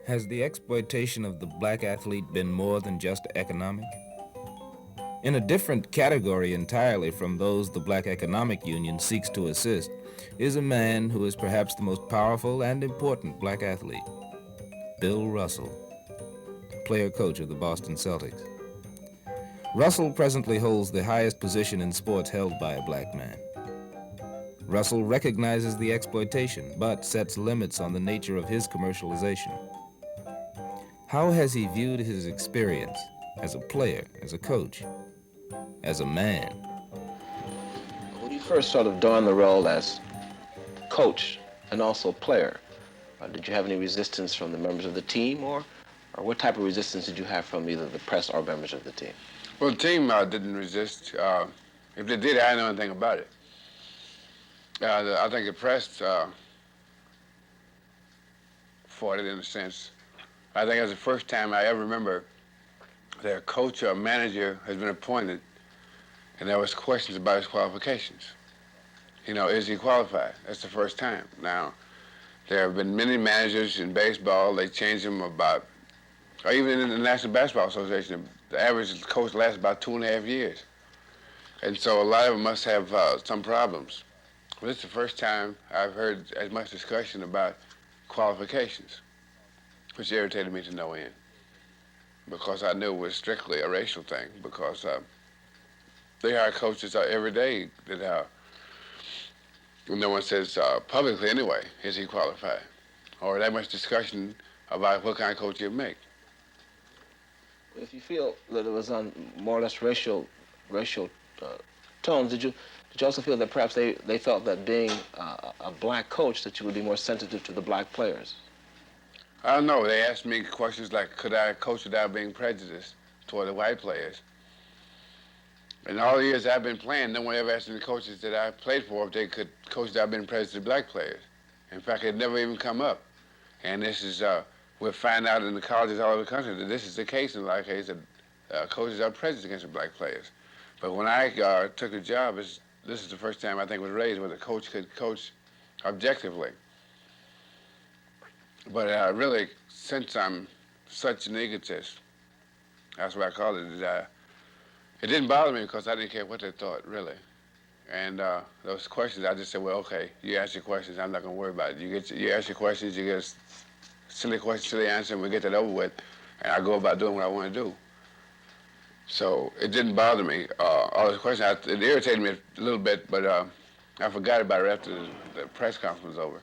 Has the exploitation of the black athlete been more than just economic? In a different category entirely from those the Black Economic Union seeks to assist is a man who is perhaps the most powerful and important black athlete, Bill Russell, player-coach of the Boston Celtics. Russell presently holds the highest position in sports held by a black man. Russell recognizes the exploitation, but sets limits on the nature of his commercialization. How has he viewed his experience as a player, as a coach, as a man? When you first sort of dawned the role as coach and also player, did you have any resistance from the members of the team, or what type of resistance did you have from either the press or members of the team? Well, the team didn't resist. If they did, I didn't know anything about it. I think the press fought it in a sense. I think that's the first time I ever remember that a coach or a manager has been appointed and there was questions about his qualifications. You know, is he qualified? That's the first time. Now, there have been many managers in baseball. They change them about, or even in the National Basketball Association, the average coach lasts about 2.5 years. And so a lot of them must have some problems. Well, this is the first time I've heard as much discussion about qualifications, which irritated me to no end, because I knew it was strictly a racial thing, because they hire coaches every day that no one says publicly anyway, is he qualified? Or that much discussion about what kind of coach you make. If you feel that it was on more or less racial tones, did you also feel that perhaps they felt that being a black coach that you would be more sensitive to the black players? I don't know. They asked me questions like, could I coach without being prejudiced toward the white players? In all the years I've been playing, no one ever asked me the coaches that I played for if they could coach without being prejudiced to black players. In fact, it never even come up. And this is, we'll find out in the colleges all over the country that this is the case in a lot of cases, that coaches are prejudiced against the black players. But when I took a job, this is the first time I think it was raised where the coach could coach objectively. But really, since I'm such an egotist, that's what I call it, it didn't bother me because I didn't care what they thought, really. And those questions, I just said, well, okay, you ask your questions, I'm not going to worry about it. You ask your questions, you get a silly question, silly answer, and we get that over with, and I go about doing what I want to do. So it didn't bother me. All those questions, it irritated me a little bit, but I forgot about it after the press conference was over.